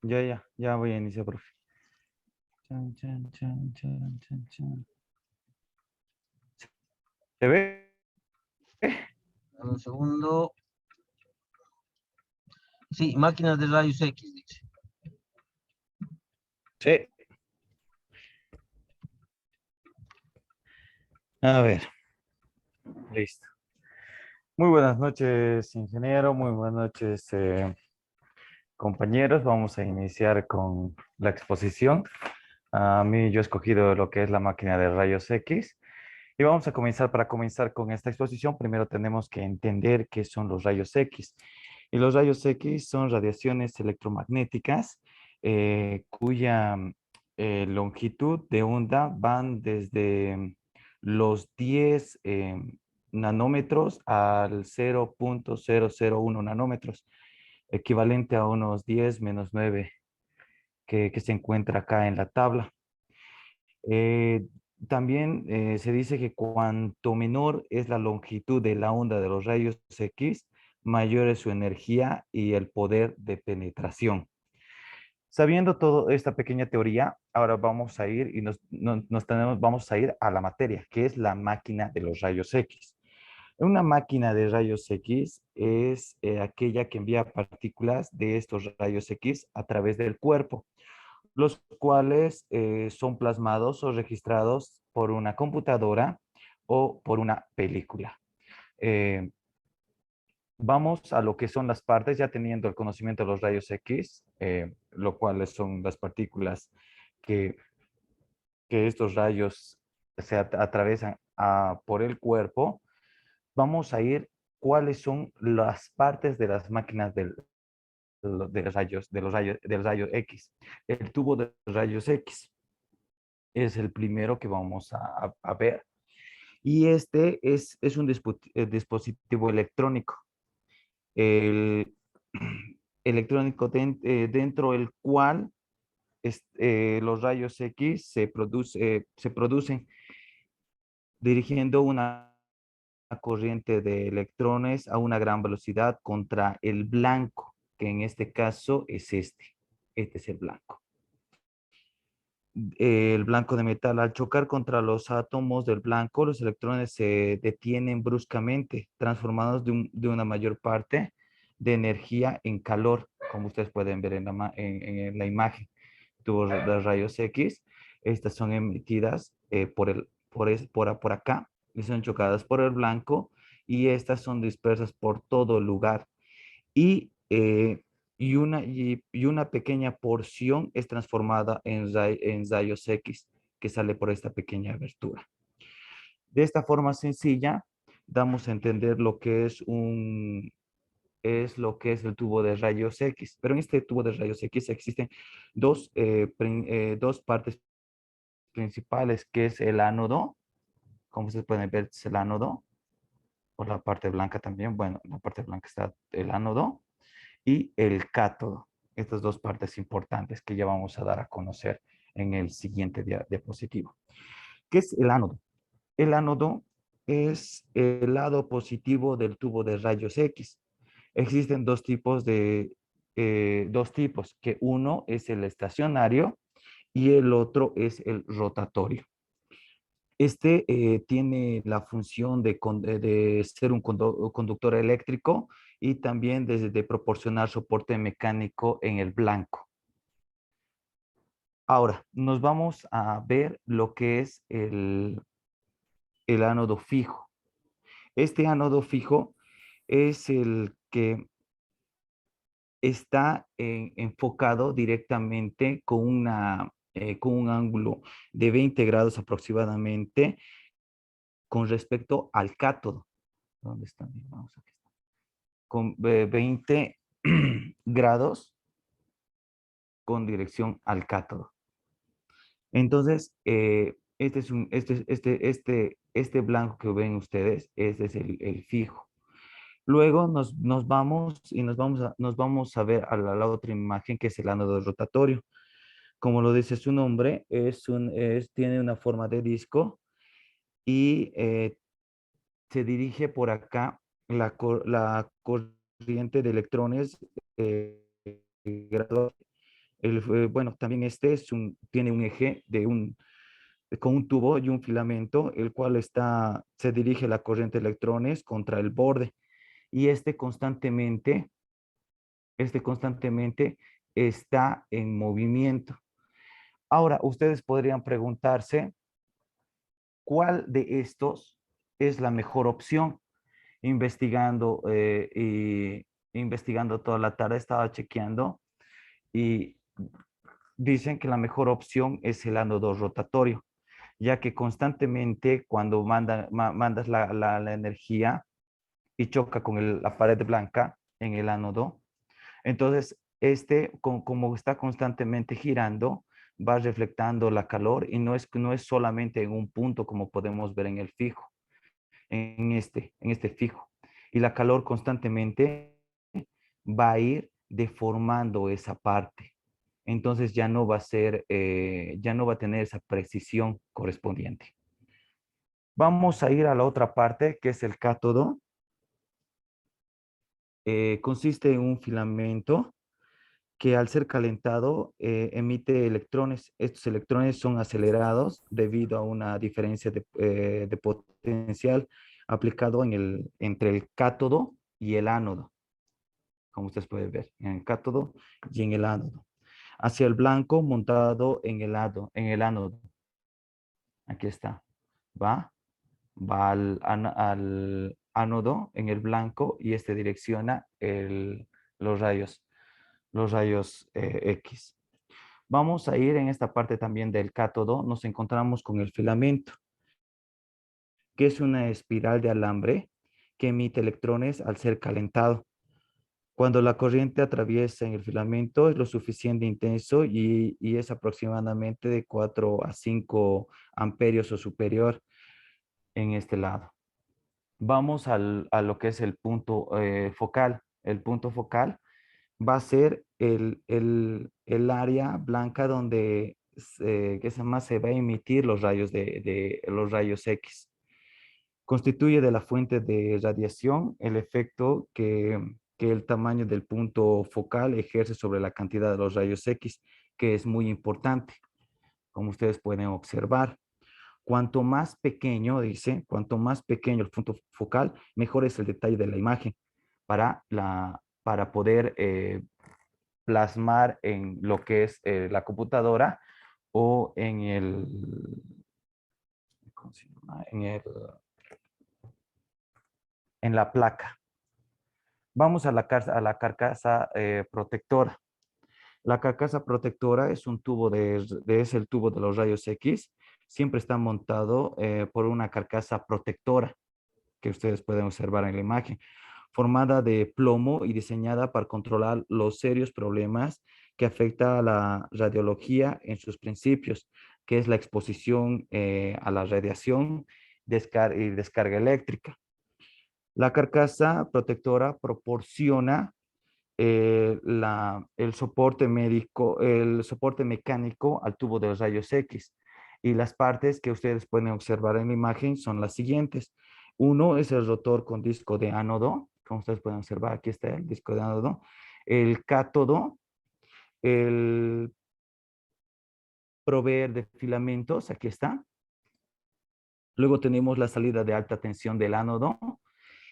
Ya voy a iniciar, profe. Chan, chan, chan, chan, chan, chan. ¿Se ve? Dame un segundo. Sí, máquinas de rayos X, dice. Sí. A ver, listo. Muy buenas noches, ingeniero. Muy buenas noches, compañeros. Vamos a iniciar con la exposición. A mí yo he escogido lo que es la máquina de rayos X. Y vamos a comenzar. Para comenzar con esta exposición, primero tenemos que entender qué son los rayos X. Y los rayos X son radiaciones electromagnéticas cuya longitud de onda van desde los 10 nanómetros al 0,001 nanómetros, equivalente a unos 10 menos 9 que se encuentra acá en la tabla. Eh, También se dice que cuanto menor es la longitud de la onda de los rayos X, mayor es su energía y el poder de penetración. Sabiendo toda esta pequeña teoría, ahora vamos a ir y vamos a ir a la materia, que es la máquina de los rayos X. Una máquina de rayos X es aquella que envía partículas de estos rayos X a través del cuerpo, los cuales son plasmados o registrados por una computadora o por una película. Eh, Vamos a lo que son las partes, ya teniendo el conocimiento de los rayos X, lo cuales son las partículas que, que estos rayos atravesan por el cuerpo. Vamos a ir cuáles son las partes de las máquinas del rayo X. El tubo de rayos X es el primero que vamos a ver. Y este es un dispositivo electrónico. El electrónico dentro del cual los rayos X se producen dirigiendo una corriente de electrones a una gran velocidad contra el blanco, que en este caso es este. Este es el blanco. El blanco de metal. Al chocar contra los átomos del blanco, los electrones se detienen bruscamente, transformados de una mayor parte de energía en calor, como ustedes pueden ver en la imagen. Tubos de rayos X, estas son emitidas por acá y son chocadas por el blanco, y estas son dispersas por todo el lugar. Y y una pequeña porción es transformada en rayos X, que sale por esta pequeña abertura. De esta forma sencilla, damos a entender lo que es el tubo de rayos X. Pero en este tubo de rayos X existen dos partes principales, que es el ánodo, como ustedes pueden ver, es el ánodo, por la parte blanca también. Bueno, en la parte blanca está el ánodo y el cátodo. Estas dos partes importantes que ya vamos a dar a conocer en el siguiente diapositivo. ¿Qué es el ánodo? El ánodo es el lado positivo del tubo de rayos X. Existen dos tipos, que uno es el estacionario y el otro es el rotatorio. Este tiene la función de ser un conductor eléctrico y también de proporcionar soporte mecánico en el blanco. Ahora, nos vamos a ver lo que es el ánodo fijo. Este ánodo fijo es el que está enfocado directamente con un ángulo de 20 grados aproximadamente con respecto al cátodo. ¿Dónde está? Vamos, aquí está. Con 20 grados con dirección al cátodo. Entonces, este blanco que ven ustedes, este es el fijo. Luego nos vamos y nos vamos a ver a la otra imagen, que es el ánodo rotatorio. Como lo dice su nombre, tiene una forma de disco y se dirige por acá la corriente de electrones gradual Bueno, también este tiene un eje con un tubo y un filamento, el cual se dirige la corriente de electrones contra el borde y este constantemente está en movimiento. Ahora, ustedes podrían preguntarse, ¿cuál de estos es la mejor opción? Investigando toda la tarde, estaba chequeando y dicen que la mejor opción es el ánodo rotatorio, ya que constantemente cuando mandas la energía y choca con la pared blanca en el ánodo, entonces como está constantemente girando, va reflectando la calor y no es solamente en un punto como podemos ver en el fijo, en este fijo. Y la calor constantemente va a ir deformando esa parte. Entonces ya no va a tener esa precisión correspondiente. Vamos a ir a la otra parte, que es el cátodo. Consiste en un filamento que al ser calentado emite electrones. Estos electrones son acelerados debido a una diferencia de potencial aplicado entre el cátodo y el ánodo, como ustedes pueden ver, en el cátodo y en el ánodo. Hacia el blanco montado en el ánodo. Aquí está. Va al ánodo en el blanco y este direcciona los rayos, X. Vamos a ir en esta parte también del cátodo. Nos encontramos con el filamento, que es una espiral de alambre que emite electrones al ser calentado. Cuando la corriente atraviesa en el filamento es lo suficiente intenso y es aproximadamente de 4 a 5 amperios o superior en este lado. Vamos a lo que es el punto focal. El punto focal va a ser el área blanca donde se va a emitir los rayos de los rayos X. Constituye de la fuente de radiación el efecto que el tamaño del punto focal ejerce sobre la cantidad de los rayos X, que es muy importante, como ustedes pueden observar. Cuanto más pequeño, dice, cuanto más pequeño el punto focal, mejor es el detalle de la imagen para poder plasmar en lo que es la computadora o ¿cómo se llama? En la placa. Vamos a la carcasa protectora. La carcasa protectora es el tubo de los rayos X. Siempre está montado por una carcasa protectora que ustedes pueden observar en la imagen, formada de plomo y diseñada para controlar los serios problemas que afecta a la radiología en sus principios, que es la exposición a la radiación y descarga eléctrica. La carcasa protectora proporciona el soporte mecánico al tubo de los rayos X. Y las partes que ustedes pueden observar en la imagen son las siguientes. Uno es el rotor con disco de ánodo, como ustedes pueden observar, aquí está el disco de ánodo. El cátodo, el proveer de filamentos, aquí está. Luego tenemos la salida de alta tensión del ánodo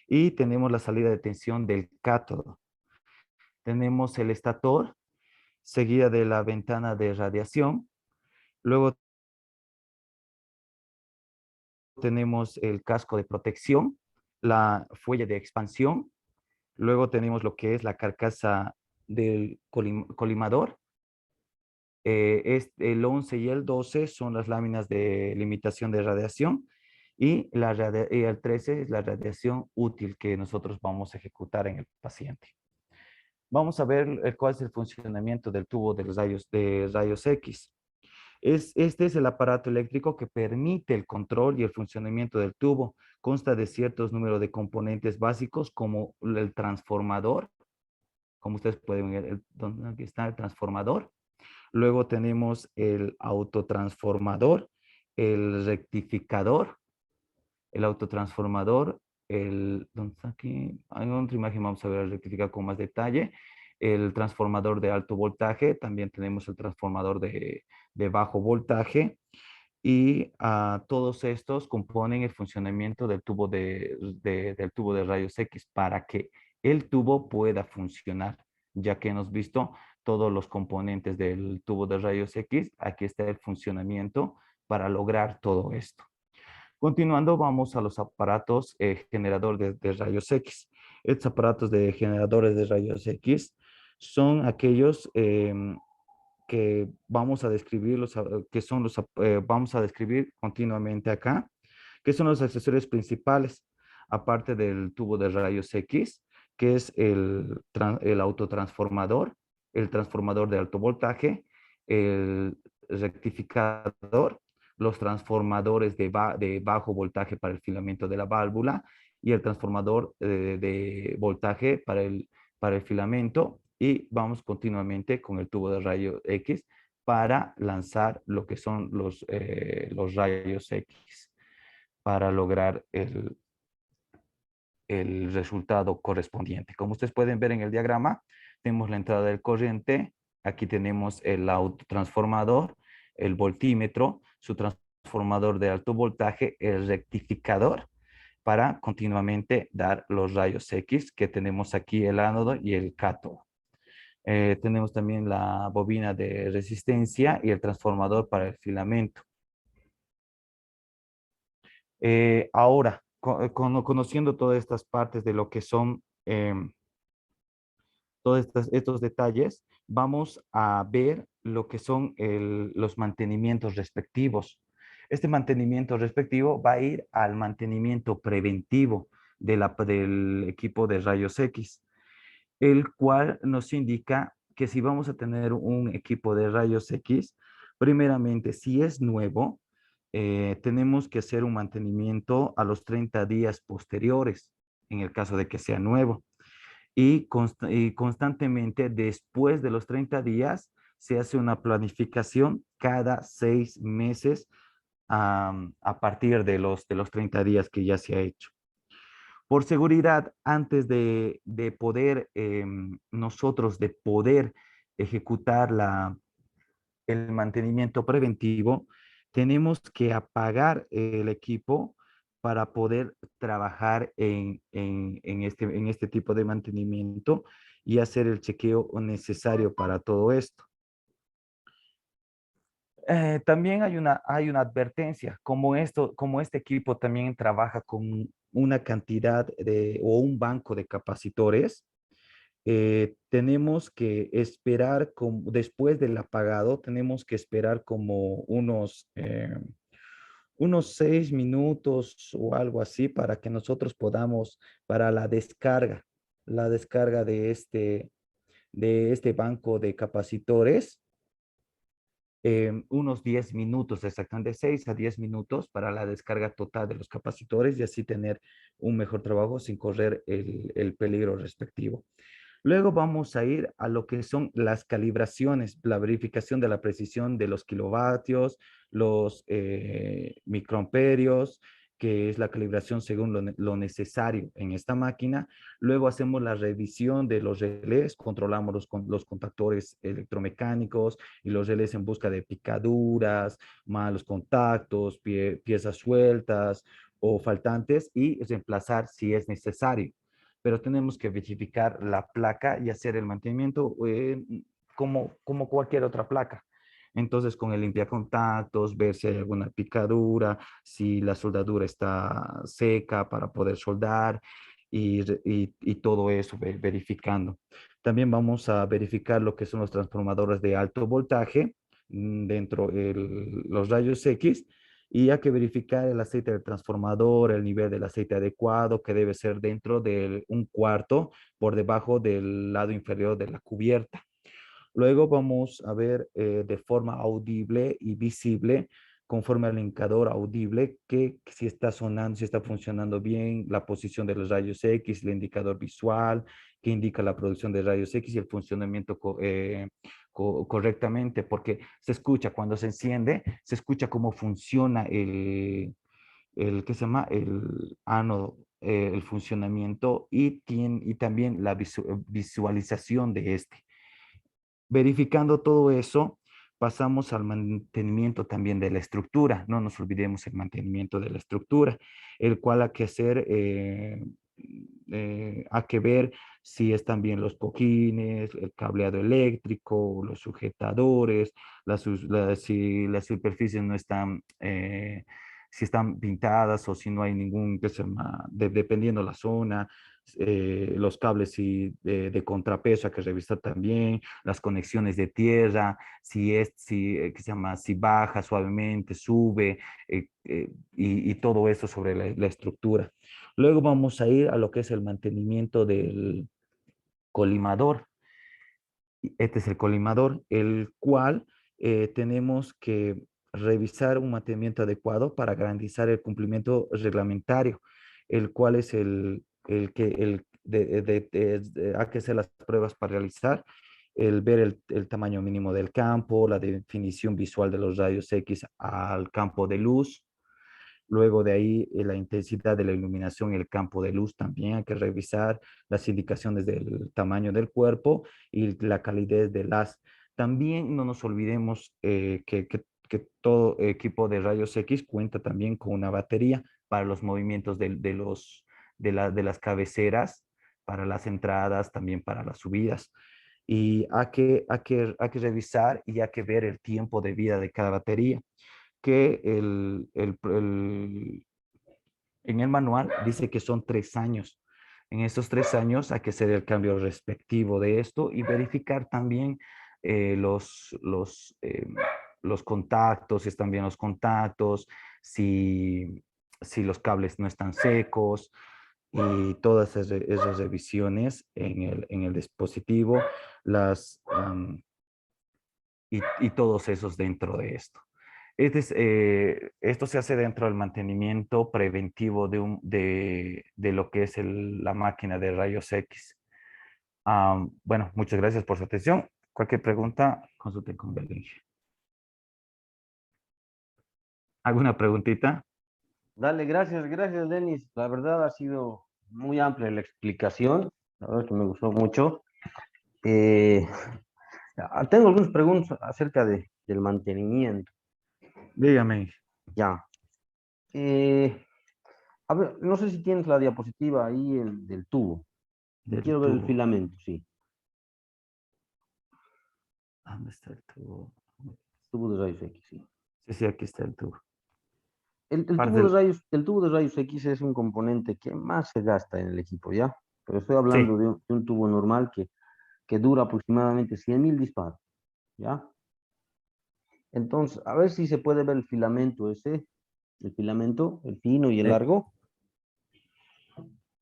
y tenemos la salida de tensión del cátodo. Tenemos el estator, seguida de la ventana de radiación. Luego tenemos el casco de protección, la fuelle de expansión. Luego tenemos lo que es la carcasa del colimador. El 11 y el 12 son las láminas de limitación de radiación y el 13 es la radiación útil que nosotros vamos a ejecutar en el paciente. Vamos a ver cuál es el funcionamiento del tubo de rayos X. Este es el aparato eléctrico que permite el control y el funcionamiento del tubo. Consta de ciertos números de componentes básicos como el transformador, como ustedes pueden ver, aquí está el transformador. Luego tenemos el autotransformador, el rectificador, el autotransformador, ¿dónde está aquí? Hay otra imagen, vamos a ver el rectificador con más detalle. el transformador de alto voltaje, también tenemos el transformador de bajo voltaje y todos estos componen el funcionamiento del tubo del tubo de rayos X para que el tubo pueda funcionar, ya que hemos visto todos los componentes del tubo de rayos X, aquí está el funcionamiento para lograr todo esto. Continuando, vamos a los aparatos generadores de rayos X. Estos aparatos de generadores de rayos X son aquellos que vamos a describir, que son vamos a describir continuamente acá, que son los accesorios principales, aparte del tubo de rayos X, que es el autotransformador, el transformador de alto voltaje, el rectificador, los transformadores de bajo voltaje para el filamento de la válvula y el transformador de voltaje para el filamento y vamos continuamente con el tubo de rayo X para lanzar lo que son los rayos X para lograr el resultado correspondiente. Como ustedes pueden ver en el diagrama, tenemos la entrada del corriente, aquí tenemos el autotransformador, el voltímetro, su transformador de alto voltaje, el rectificador, para continuamente dar los rayos X que tenemos aquí el ánodo y el cátodo. Tenemos también la bobina de resistencia y el transformador para el filamento. Ahora, conociendo todas estas partes de lo que son todos estos detalles, vamos a ver lo que son los mantenimientos respectivos. Este mantenimiento respectivo va a ir al mantenimiento preventivo del equipo de rayos X, el cual nos indica que si vamos a tener un equipo de rayos X, primeramente, si es nuevo, tenemos que hacer un mantenimiento a los 30 días posteriores, en el caso de que sea nuevo. Y constantemente después de los 30 días se hace una planificación cada 6 meses a partir de los 30 días que ya se ha hecho. Por seguridad, antes de poder nosotros de poder ejecutar el mantenimiento preventivo, tenemos que apagar el equipo para poder trabajar en este tipo de mantenimiento y hacer el chequeo necesario para todo esto. También hay una advertencia, como este equipo también trabaja con una cantidad o un banco de capacitores, tenemos que esperar, después del apagado, tenemos que esperar como unos 6 minutos o algo así para que nosotros podamos, para la descarga de este banco de capacitores, unos 10 minutos, exactamente 6 a 10 minutos para la descarga total de los capacitores y así tener un mejor trabajo sin correr el peligro respectivo. Luego vamos a ir a lo que son las calibraciones, la verificación de la precisión de los kilovatios, los microamperios, que es la calibración según lo necesario en esta máquina. Luego hacemos la revisión de los relés, controlamos los contactores electromecánicos y los relés en busca de picaduras, malos contactos, piezas sueltas o faltantes y reemplazar si es necesario, pero tenemos que verificar la placa y hacer el mantenimiento como cualquier otra placa. Entonces, con el limpiacontactos, ver si hay alguna picadura, si la soldadura está seca para poder soldar y todo eso verificando. También vamos a verificar lo que son los transformadores de alto voltaje dentro de los rayos X y hay que verificar el aceite del transformador, el nivel del aceite adecuado, que debe ser dentro de un cuarto por debajo del lado inferior de la cubierta. Luego vamos a ver de forma audible y visible, conforme al indicador audible, que si está sonando, si está funcionando bien, la posición de los rayos X, el indicador visual, que indica la producción de rayos X y el funcionamiento correctamente, porque se escucha cuando se enciende, se escucha cómo funciona ¿qué se llama? El ánodo, el funcionamiento y también la visualización de este. Verificando todo eso, pasamos al mantenimiento también de la estructura. No nos olvidemos el mantenimiento de la estructura, el cual hay que hacer, hay que ver si están bien los cojines, el cableado eléctrico, los sujetadores, si las superficies no están, si están pintadas o si no hay ningún, que se llama, dependiendo la zona, los cables de contrapeso hay que revisar también, las conexiones de tierra, ¿qué se llama? Si baja suavemente, sube, y todo eso sobre la estructura. Luego vamos a ir a lo que es el mantenimiento del colimador. Este es el colimador, el cual tenemos que revisar un mantenimiento adecuado para garantizar el cumplimiento reglamentario, el cual es hay que hacer las pruebas para realizar, el ver el tamaño mínimo del campo, la definición visual de los rayos X al campo de luz. Luego de ahí, la intensidad de la iluminación y el campo de luz también hay que revisar, las indicaciones del tamaño del cuerpo y la calidez de las. También no nos olvidemos que todo equipo de rayos X cuenta también con una batería para los movimientos de las cabeceras, para las entradas, también para las subidas. Y hay que revisar y hay que ver el tiempo de vida de cada batería que en el manual dice que son 3 años. En estos 3 años hay que hacer el cambio respectivo de esto y verificar también eh, los, los, eh, los contactos, si están bien los contactos, si los cables no están secos y todas esas revisiones en el dispositivo, y todos esos dentro de esto. Esto se hace dentro del mantenimiento preventivo de lo que es la máquina de rayos X. Bueno, muchas gracias por su atención. Cualquier pregunta, consulten con Belinge. ¿Alguna preguntita? Dale, gracias, gracias, Denis. La verdad ha sido muy amplia la explicación. La verdad es que me gustó mucho. Eh, Tengo algunas preguntas acerca del mantenimiento. Dígame. Ya. Eh, a ver, no sé si tienes la diapositiva ahí del tubo. Del Quiero ver el tubo. filamento, sí. ¿Dónde está el tubo? Tubo de rayos X, sí. Sí, sí, aquí está el tubo. El Parte tubo de del... rayos, el tubo de rayos X es un componente que más se gasta en el equipo, ¿ya? Pero estoy hablando Sí, de un tubo normal que dura aproximadamente 100.000 disparos, ¿ya? Entonces, a ver si se puede ver el filamento ese, el filamento, el fino y el eh, largo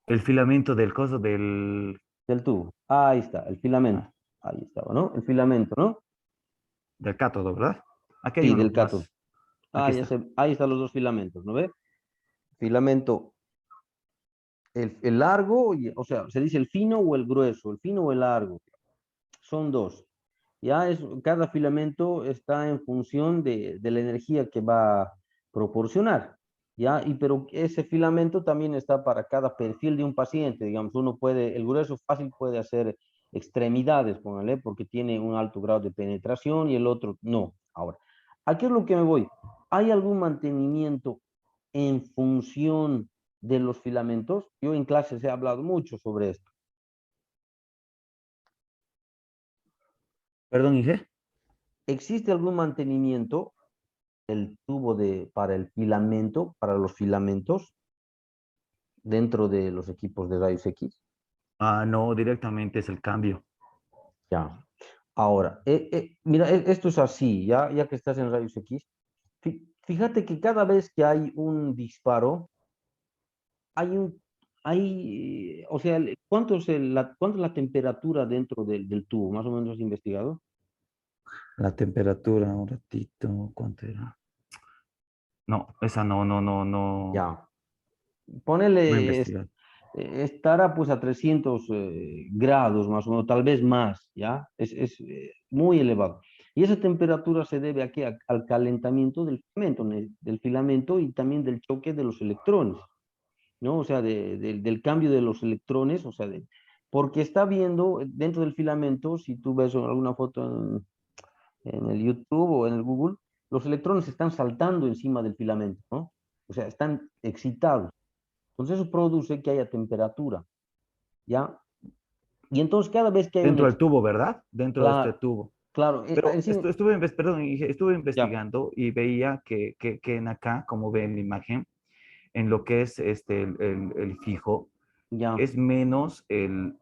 el filamento del coso del... del tubo. Ahí está, el filamento. ah, Ahí estaba, ¿no? El filamento, ¿no? del cátodo, ¿verdad? Aquí hay Sí, uno del cátodo. más. Aquí Ah, está. ahí están los dos filamentos, ¿no ve? Filamento, el largo, o sea, se dice el fino o el grueso, el fino o el largo. Son dos. Cada filamento está en función de la energía que va a proporcionar. Pero ese filamento también está para cada perfil de un paciente. Digamos, el grueso fácil puede hacer extremidades, póngale, porque tiene un alto grado de penetración y el otro no. Ahora, ¿a qué es lo que me voy? ¿Hay algún mantenimiento en función de los filamentos? Yo en clases he hablado mucho sobre esto. Perdón, Inge. ¿Existe algún mantenimiento el tubo para el filamento, para los filamentos dentro de los equipos de rayos X? No, directamente es el cambio. Ya. Ahora, mira, esto es así, ya que estás en rayos X. Fíjate que cada vez que hay un disparo, o sea, ¿cuánto es la temperatura dentro del tubo? ¿Más o menos has investigado? La temperatura, un ratito, ¿cuánto era? No, esa no, no, no, no, Ya. no he Ponele, investigado. estará pues a 300 grados más o menos, tal vez más, ¿ya? Es muy elevado. Y esa temperatura se debe aquí al calentamiento del filamento y también del choque de los electrones, ¿no? O sea, del cambio de los electrones, o sea, porque está viendo dentro del filamento, si tú ves alguna foto en el YouTube o en el Google, los electrones están saltando encima del filamento, ¿no? O sea, están excitados. Entonces eso produce que haya temperatura, ¿ya? Y entonces cada vez que hay un... Dentro del tubo, ¿verdad? Dentro de este Claro, tubo. claro, Pero encima... perdón, estuve Ya, investigando y veía que en acá, como ve en la imagen, en lo que es el fijo, ya, es menos el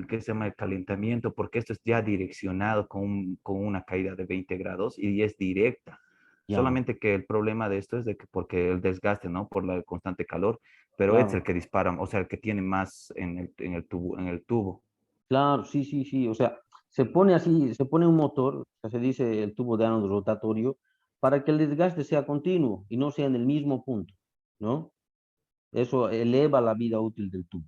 que se llama el calentamiento, porque esto es ya direccionado con una caída de 20 grados y es directa. ya, Solamente que el problema de esto es de que porque el desgaste, ¿no? Por la constante calor, pero es el claro, que dispara, o sea, el que tiene más en el tubo, en el tubo. claro, sí, sí, sí. O sea, se pone así, se pone un motor, o sea, se dice el tubo de ánodo rotatorio, para que el desgaste sea continuo y no sea en el mismo punto, ¿no? Eso eleva la vida útil del tubo.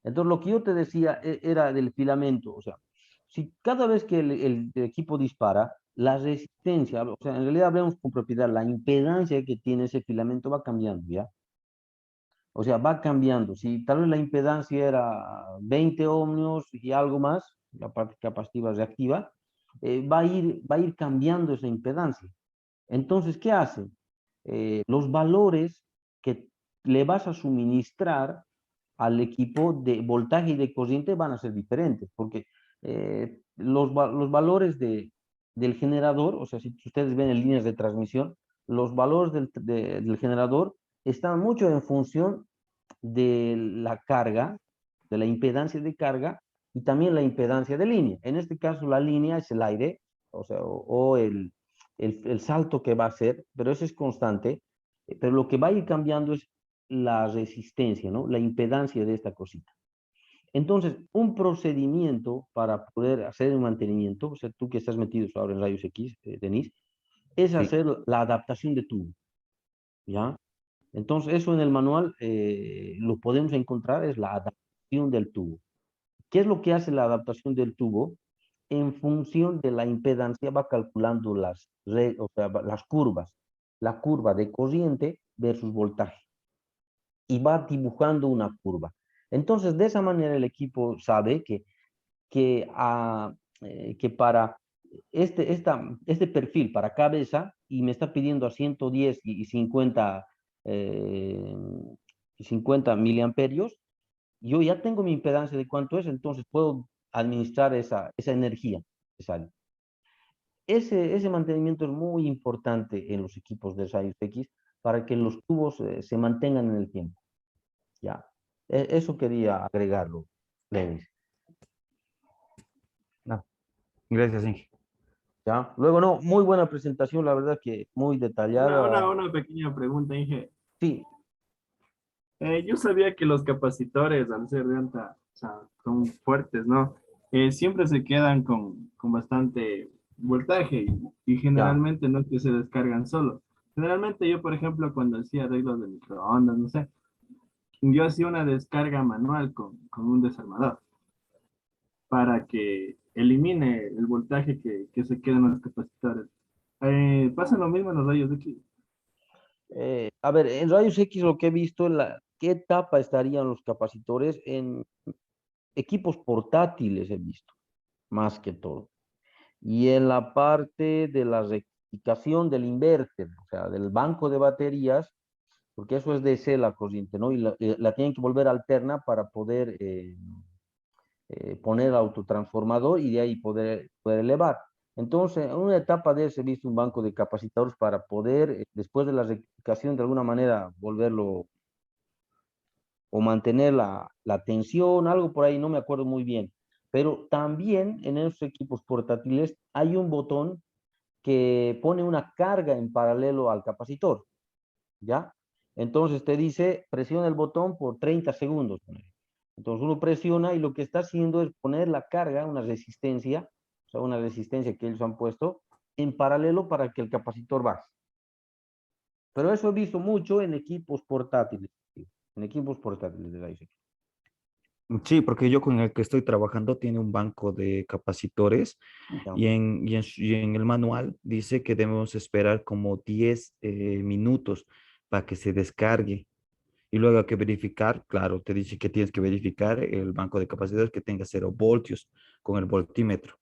Entonces, lo que yo te decía era del filamento, o sea, si cada vez que el equipo dispara, la resistencia, o sea, en realidad hablamos con propiedad, la impedancia que tiene ese filamento va cambiando, ¿ya? O sea, va cambiando. Si tal vez la impedancia era 20 ohmios y algo más, la parte capacitiva reactiva, va a ir cambiando esa impedancia. Entonces, ¿qué hace? Los valores que le vas a suministrar al equipo de voltaje y de corriente van a ser diferentes, porque los valores del generador, o sea, si ustedes ven en líneas de transmisión, los valores del generador están mucho en función de la carga, de la impedancia de carga y también la impedancia de línea. En este caso, la línea es el aire, o sea, o el salto que va a hacer, pero eso es constante. Pero lo que va a ir cambiando es la resistencia, ¿no? La impedancia de esta cosita. Entonces, un procedimiento para poder hacer el mantenimiento, o sea, tú que estás metido ahora en rayos X, Denise, es Sí. hacer la adaptación de tubo, ¿ya? Entonces, eso en el manual lo podemos encontrar, es la adaptación del tubo. ¿Qué es lo que hace la adaptación del tubo? En función de la impedancia va calculando o sea, las curvas, la curva de corriente versus voltaje, y va dibujando una curva. Entonces, de esa manera el equipo sabe que para este perfil, para cabeza, y me está pidiendo a 110 y 50, eh, 50 miliamperios, yo ya tengo mi impedancia de cuánto es, entonces puedo administrar esa energía necesaria. Ese mantenimiento es muy importante en los equipos de rayos X para que los tubos se mantengan en el tiempo. Ya. Eso quería agregarlo, Lenis. No, gracias, Inge. ¿Ya? Luego, no, muy buena presentación, la verdad que muy detallada. Una pequeña pregunta, Inge. Sí, Yo sabía que los capacitores, al ser de alta, o sea, son fuertes, ¿no? Siempre se quedan con bastante voltaje y ya, generalmente no es que se descargan solo. Generalmente yo, por ejemplo, cuando hacía arreglos de microondas, no sé, yo hacía una descarga manual con un desarmador para que elimine el voltaje que se queda en los capacitores. Pasa lo mismo en los rayos X. a ver, en rayos X lo que he visto, ¿qué etapa estarían los capacitores? En equipos portátiles he visto, más que todo. Y en la parte de la rectificación del inverter, o sea, del banco de baterías, porque eso es DC la corriente, ¿no? Y la tienen que volver alterna para poder poner el autotransformador y de ahí poder elevar. Entonces, en una etapa de ese he visto un banco de capacitadores para poder, después de la rectificación, de alguna manera volverlo o mantener la tensión, algo por ahí, no me acuerdo muy bien. Pero también en esos equipos portátiles hay un botón que pone una carga en paralelo al capacitor, ¿ya? Entonces te dice, presiona el botón por 30 segundos. Entonces uno presiona y lo que está haciendo es poner la carga, una resistencia, o sea, una resistencia que ellos han puesto en paralelo para que el capacitor baje. Pero eso he visto mucho en equipos portátiles de la IC. Sí, porque yo con el que estoy trabajando tiene un banco de capacitores Ya, y en el manual dice que debemos esperar como 10 minutos para que se descargue. Y luego hay que verificar, claro, te dice que tienes que verificar el banco de capacidades que tenga 0 voltios con el voltímetro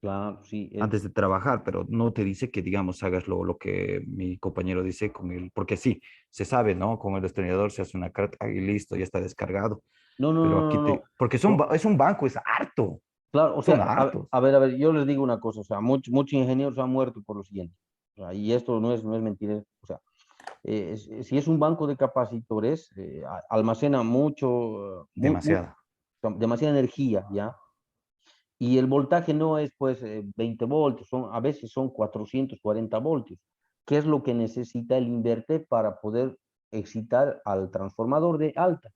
Claro, sí. antes de trabajar, pero no te dice que, digamos, hagas lo que mi compañero dice con el, porque sí, se sabe, ¿no? Con el destornillador se hace una carta y listo, ya está descargado. No, no, Pero no, aquí no, te, no. porque No, es un banco, es harto, claro, o son sea, hartos. a ver, yo les digo una cosa, o sea, muchos ingenieros han muerto por lo siguiente. O sea, y esto no es mentira. O sea, si es un banco de capacitores, almacena Demasiado. demasiada energía, ¿ya? Y el voltaje no es pues 20 voltios, a veces son 440 voltios, que es lo que necesita el inverter para poder excitar al transformador de alta,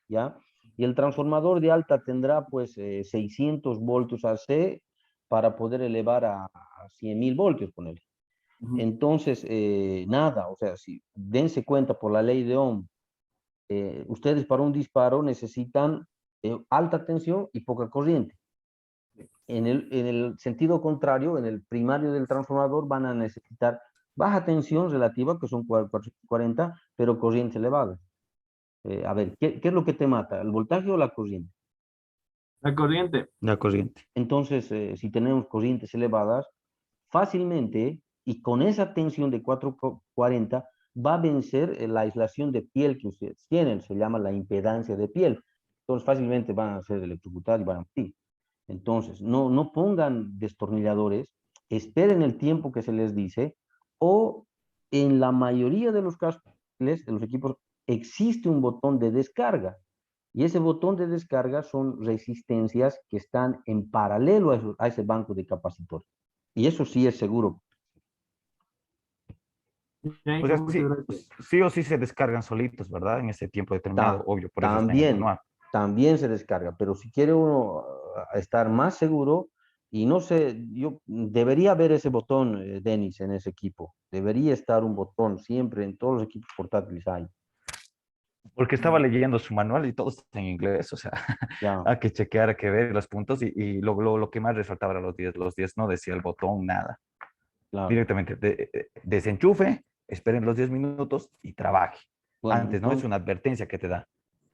¿ya? Y el transformador de alta tendrá pues 600 voltios AC para poder elevar a 100.000 voltios, ponele. Ujú. Entonces, nada, o sea, si dense cuenta por la ley de Ohm, ustedes para un disparo necesitan alta tensión y poca corriente. En el sentido contrario, en el primario del transformador van a necesitar baja tensión relativa, que son 440, pero corriente elevada. A ver, ¿qué es lo que te mata? ¿El voltaje o la corriente? La corriente. La corriente. Entonces, si tenemos corrientes elevadas, fácilmente y con esa tensión de 440 va a vencer la aislación de piel que ustedes tienen, se llama la impedancia de piel. Entonces, fácilmente van a ser electrocutados y van a morir. Entonces, no pongan destornilladores, esperen el tiempo que se les dice, o en la mayoría de los casos, de los equipos, existe un botón de descarga. Y ese botón de descarga son resistencias que están en paralelo a ese banco de capacitores. Y eso sí es seguro. Ya, O sea, Inge, muchas sí, gracias. sí o sí se descargan solitos, ¿verdad? En ese tiempo determinado, obvio, por eso está en el También, manual. también se descarga, pero si quiere uno estar más seguro, y no sé, yo debería haber ese botón, Denis, en ese equipo. Debería estar un botón siempre en todos los equipos portátiles hay. Porque estaba leyendo su manual y todo está en inglés, o sea, Ya, hay que chequear, hay que ver los puntos y lo que más resaltaba era los 10 no decía el botón, nada. claro. Directamente, desenchufe, esperen los 10 minutos y trabaje. Bueno, Antes, ¿no? Es entonces, una advertencia que te da.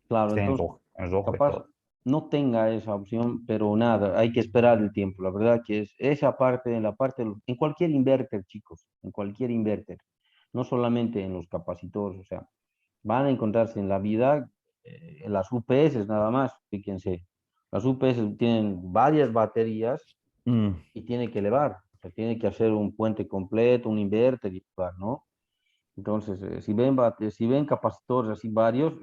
claro, Está entonces en rojo y capaz todo. no tenga esa opción, pero nada, hay que esperar el tiempo. La verdad que es esa parte, en la parte, en cualquier inverter, chicos, en cualquier inverter, no solamente en los capacitores, o sea, van a encontrarse en la vida las UPS nada más, fíjense. Las UPS tienen varias baterías Mm. y tiene que elevar, o sea, tiene que hacer un puente completo, un inverter y elevar, ¿no? Entonces, si ven capacitores así varios,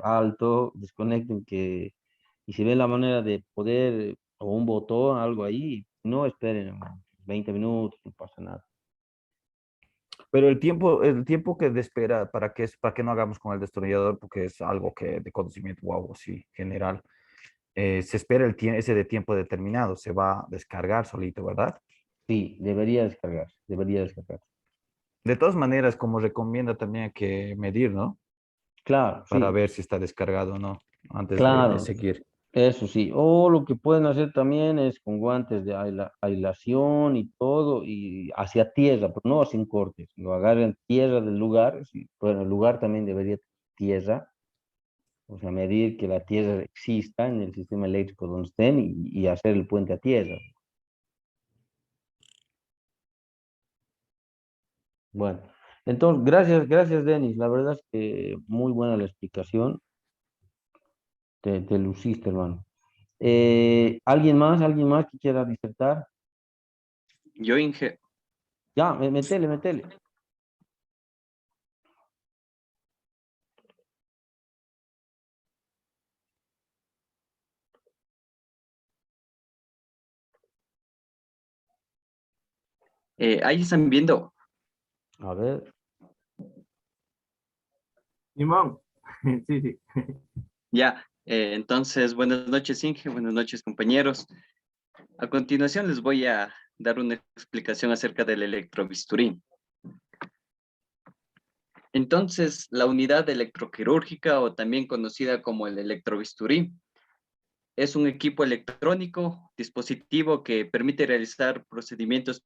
alto, desconecten y si ven la manera de poder, o un botón, algo ahí, no esperen 20 minutos, no pasa nada. Pero el tiempo que de espera para que no hagamos con el destornillador, porque es algo que de conocimiento, wow, sí, general, se espera ese de tiempo determinado, se va a descargar solito, ¿verdad? Sí, debería descargarse, debería descargarse. De todas maneras, como recomienda también hay que medir, ¿no? Claro, Para sí, ver si está descargado o no, antes de claro, seguir. eso sí. O lo que pueden hacer también es con guantes de aislación y todo, y hacia tierra, pero no sin cortes. Lo agarran tierra del lugar, sí, bueno, el lugar también debería tener tierra, o sea, medir que la tierra exista en el sistema eléctrico donde estén y hacer el puente a tierra. Bueno, entonces, gracias, Denis. La verdad es que muy buena la explicación. Te luciste, hermano. ¿Alguien más que quiera disertar? Yo, Inge, Ya, metele. ahí están viendo, A ver, Simón. Sí, sí. ya. Entonces, buenas noches, Inge, buenas noches, compañeros. A continuación les voy a dar una explicación acerca del electrobisturí. Entonces, la unidad electroquirúrgica, o también conocida como el electrobisturí, es un equipo electrónico, dispositivo que permite realizar procedimientos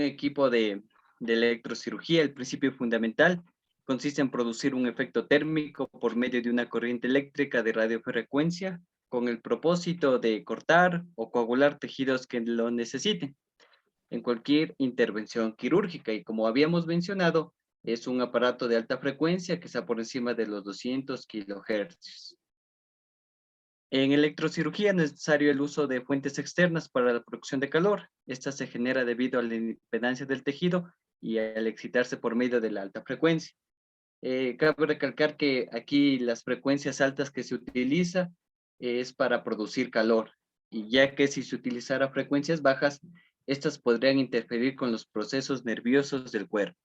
equipo de electrocirugía, el principio fundamental consiste en producir un efecto térmico por medio de una corriente eléctrica de radiofrecuencia con el propósito de cortar o coagular tejidos que lo necesiten en cualquier intervención quirúrgica. Y como habíamos mencionado, es un aparato de alta frecuencia que está por encima de los 200 kilohercios. En electrocirugía es necesario el uso de fuentes externas para la producción de calor. Esta se genera debido a la impedancia del tejido y al excitarse por medio de la alta frecuencia. Cabe recalcar que aquí las frecuencias altas que se utiliza es para producir calor, y ya que si se utilizara frecuencias bajas, estas podrían interferir con los procesos nerviosos del cuerpo.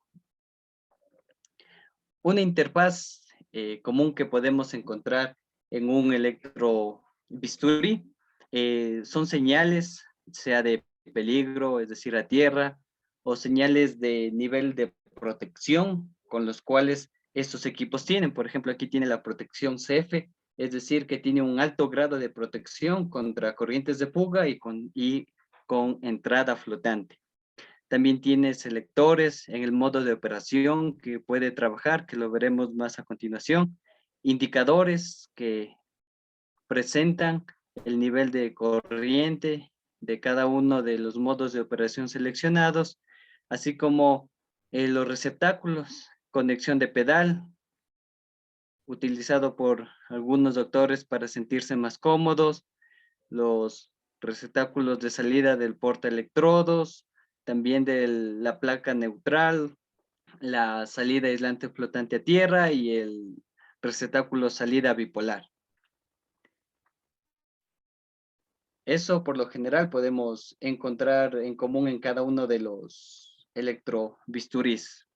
Una interfaz común que podemos encontrar en un electrobisturí son señales, sea de peligro, es decir, a tierra, o señales de nivel de protección con los cuales estos equipos tienen. Por ejemplo, aquí tiene la protección CF, es decir, que tiene un alto grado de protección contra corrientes de fuga y con entrada flotante. También tiene selectores en el modo de operación que puede trabajar, que lo veremos más a continuación. Indicadores que presentan el nivel de corriente de cada uno de los modos de operación seleccionados, así como los receptáculos, conexión de pedal, utilizado por algunos doctores para sentirse más cómodos, los receptáculos de salida del portaelectrodos, también de la placa neutral, la salida aislante flotante a tierra y el receptáculo salida bipolar. Eso por lo general podemos encontrar en común en cada uno de los electrobisturís.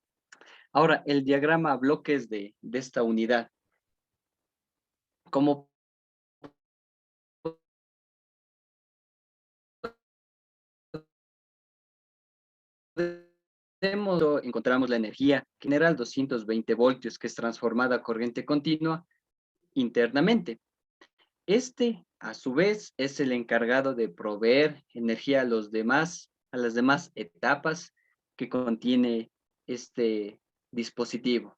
Ahora, el diagrama a bloques de esta unidad. Como encontramos la energía general 220 voltios que es transformada a corriente continua internamente. Este, a su vez, es el encargado de proveer energía a las demás etapas que contiene este dispositivo.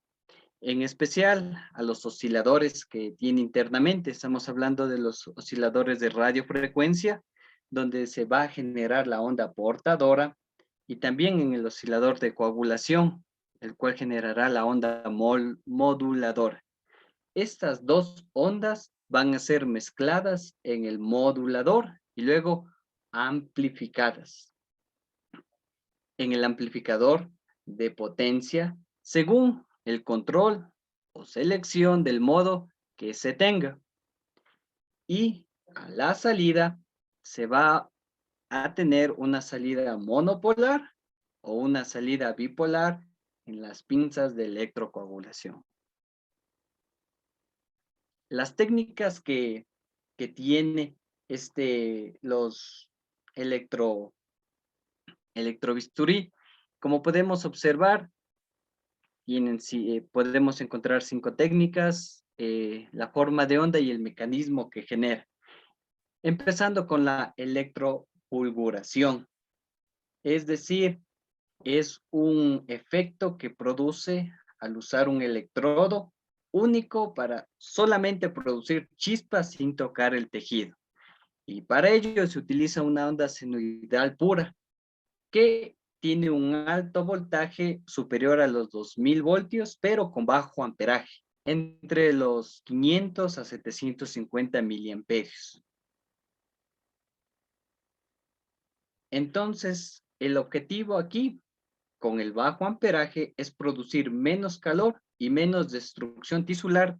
En especial a los osciladores que tiene internamente. Estamos hablando de los osciladores de radiofrecuencia, donde se va a generar la onda portadora, y también en el oscilador de coagulación, el cual generará la onda moduladora. Estas dos ondas van a ser mezcladas en el modulador y luego amplificadas en el amplificador de potencia según el control o selección del modo que se tenga. Y a la salida se va a tener una salida monopolar o una salida bipolar en las pinzas de electrocoagulación. Las técnicas que tiene los electrobisturí, como podemos observar, podemos encontrar 5 técnicas, la forma de onda y el mecanismo que genera. Empezando con la electropulguración, es decir, es un efecto que produce al usar un electrodo único para solamente producir chispas sin tocar el tejido. Y para ello se utiliza una onda senoidal pura que tiene un alto voltaje superior a los 2000 voltios, pero con bajo amperaje, entre los 500 a 750 miliamperios. Entonces, el objetivo aquí, con el bajo amperaje, es producir menos calor y menos destrucción tisular,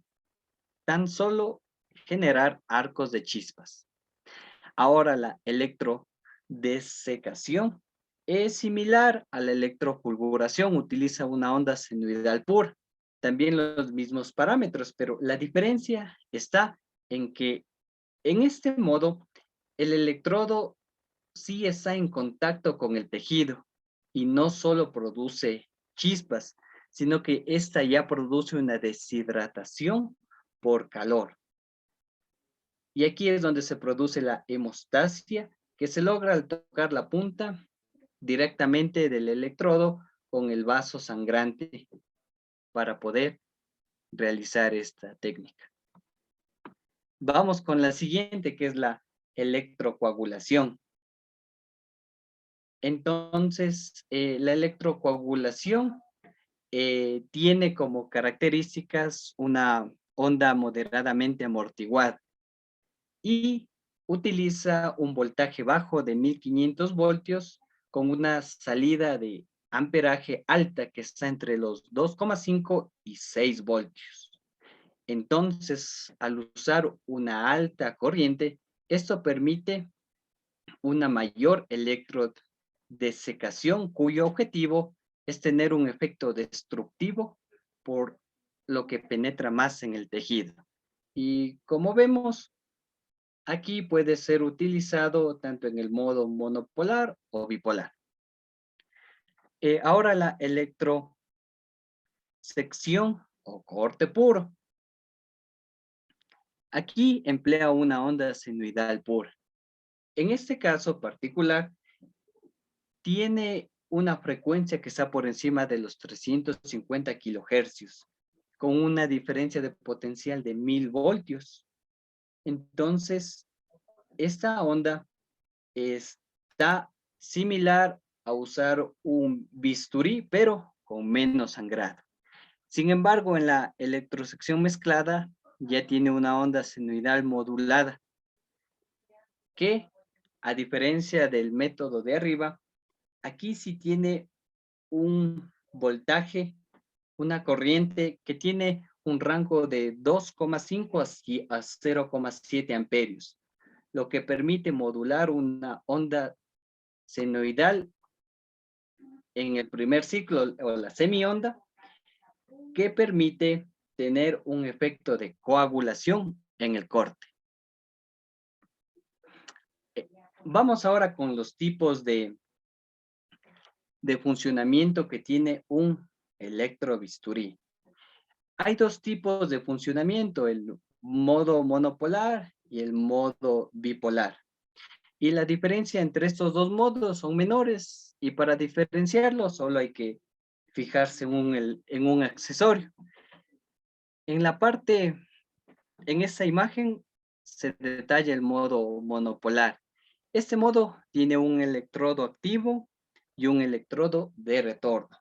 tan solo generar arcos de chispas. Ahora la electrodesecación es similar a la electropulguración, utiliza una onda senoidal pura, también los mismos parámetros, pero la diferencia está en que en este modo el electrodo sí está en contacto con el tejido y no solo produce chispas, sino que esta ya produce una deshidratación por calor. Y aquí es donde se produce la hemostasia, que se logra al tocar la punta directamente del electrodo con el vaso sangrante para poder realizar esta técnica. Vamos con la siguiente, que es la electrocoagulación. Entonces, la electrocoagulación tiene como características una onda moderadamente amortiguada y utiliza un voltaje bajo de 1500 voltios con una salida de amperaje alta que está entre los 2,5 y 6 voltios. Entonces, al usar una alta corriente, esto permite una mayor electrodesecación cuyo objetivo es tener un efecto destructivo por lo que penetra más en el tejido. Y como vemos, aquí puede ser utilizado tanto en el modo monopolar o bipolar. Ahora la electrosección o corte puro. Aquí emplea una onda senoidal pura. En este caso particular, tiene una frecuencia que está por encima de los 350 kilohercios, con una diferencia de potencial de 1000 voltios. Entonces, esta onda está similar a usar un bisturí, pero con menos sangrado. Sin embargo, en la electrosección mezclada ya tiene una onda senoidal modulada, que a diferencia del método de arriba, aquí sí tiene un voltaje, una corriente que tiene un rango de 2,5 a 0,7 amperios, lo que permite modular una onda senoidal en el primer ciclo o la semionda, que permite tener un efecto de coagulación en el corte. Vamos ahora con los tipos de funcionamiento que tiene un electrobisturí. Hay dos tipos de funcionamiento, el modo monopolar y el modo bipolar. Y la diferencia entre estos dos modos son menores, y para diferenciarlos solo hay que fijarse en un accesorio. En la parte, en esta imagen se detalla el modo monopolar. Este modo tiene un electrodo activo y un electrodo de retorno.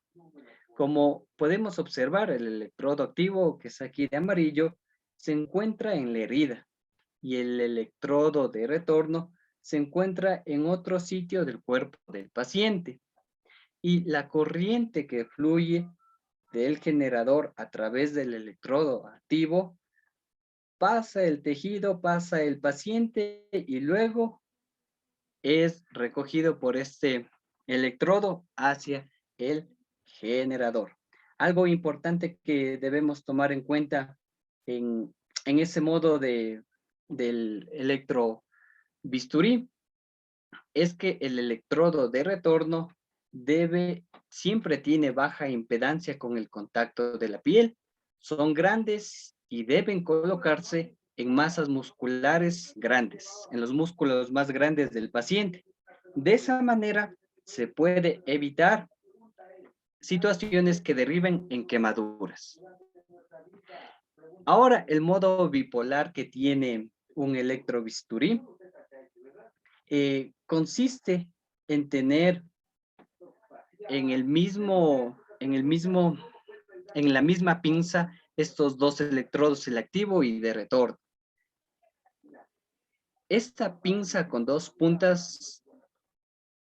Como podemos observar, el electrodo activo, que es aquí de amarillo, se encuentra en la herida, y el electrodo de retorno se encuentra en otro sitio del cuerpo del paciente. Y la corriente que fluye del generador a través del electrodo activo pasa el tejido, pasa el paciente y luego es recogido por este electrodo hacia el generador. Algo importante que debemos tomar en cuenta en ese modo del electrobisturí es que el electrodo de retorno siempre tiene baja impedancia con el contacto de la piel. Son grandes y deben colocarse en masas musculares grandes, en los músculos más grandes del paciente. De esa manera se puede evitar situaciones que deriven en quemaduras. Ahora, el modo bipolar que tiene un electrobisturí consiste en tener en la misma pinza estos dos electrodos, el activo y de retorno. Esta pinza con dos puntas